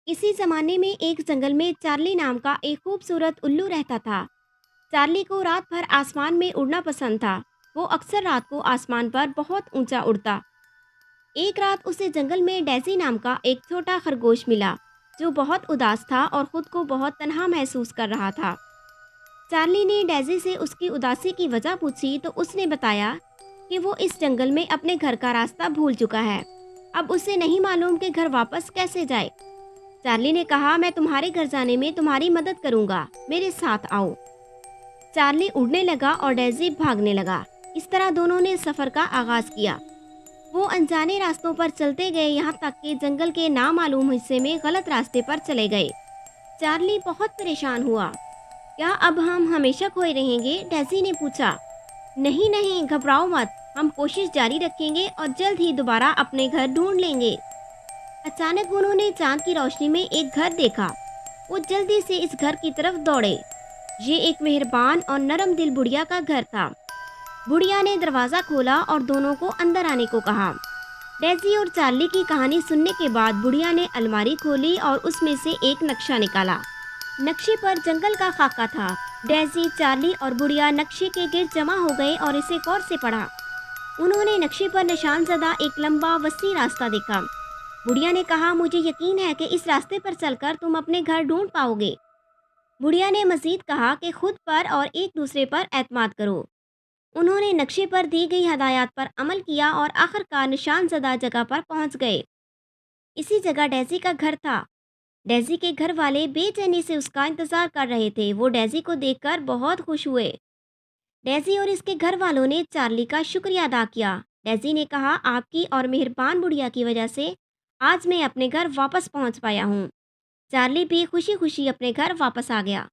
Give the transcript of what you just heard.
इसी ज़माने में एक जंगल में चार्ली नाम का एक खूबसूरत उल्लू रहता था। चार्ली को रात भर आसमान में उड़ना पसंद था। वो अक्सर रात को आसमान पर बहुत ऊंचा उड़ता। एक रात उसे जंगल में डेज़ी नाम का एक छोटा खरगोश मिला, जो बहुत उदास था और खुद को बहुत तन्हा महसूस कर रहा था। चार्ली ने डेज़ी से उसकी उदासी की वजह पूछी तो उसने बताया कि वो इस जंगल में अपने घर का रास्ता भूल चुका है। अब उसे नहीं मालूम कि घर वापस कैसे जाए। चार्ली ने कहा, मैं तुम्हारे घर जाने में तुम्हारी मदद करूंगा, मेरे साथ आओ। चार्ली उड़ने लगा और डेज़ी भागने लगा। इस तरह दोनों ने सफर का आगाज किया। वो अनजाने रास्तों पर चलते गए, यहाँ तक कि जंगल के नामालूम हिस्से में गलत रास्ते पर चले गए। चार्ली बहुत परेशान हुआ। क्या अब हम हमेशा खोए रहेंगे? डेज़ी ने पूछा। नहीं नहीं, घबराओ मत, हम कोशिश जारी रखेंगे और जल्द ही दोबारा अपने घर ढूंढ लेंगे। अचानक उन्होंने चांद की रोशनी में एक घर देखा। वो जल्दी से इस घर की तरफ दौड़े। ये एक मेहरबान और नरम दिल बुढ़िया का घर था। बुढ़िया ने दरवाज़ा खोला और दोनों को अंदर आने को कहा। डेज़ी और चार्ली की कहानी सुनने के बाद बुढ़िया ने अलमारी खोली और उसमें से एक नक्शा निकाला। नक्शे पर जंगल का खाका था। डेज़ी, चार्ली और बुढ़िया नक्शे के गिर्द जमा हो गए और इसे गौर से पढ़ा। उन्होंने नक्शे पर निशानजदा एक लंबा वसी रास्ता देखा। बुढ़िया ने कहा, मुझे यकीन है कि इस रास्ते पर चलकर तुम अपने घर ढूंढ पाओगे। बुढ़िया ने मजीद कहा कि खुद पर और एक दूसरे पर एतमाद करो। उन्होंने नक्शे पर दी गई हदायत पर अमल किया और आखिरकार निशानजदा जगह पर पहुंच गए। इसी जगह डेज़ी का घर था। डेज़ी के घर वाले बेचैनी से उसका इंतजार कर रहे थे। वो डेज़ी को देखकर बहुत खुश हुए। डेज़ी और इसके घर वालों ने चार्ली का शुक्रिया अदा किया। डेज़ी ने कहा, आपकी और मेहरबान बुढ़िया की वजह से आज मैं अपने घर वापस पहुंच पाया हूँ। चार्ली भी खुशी खुशी अपने घर वापस आ गया।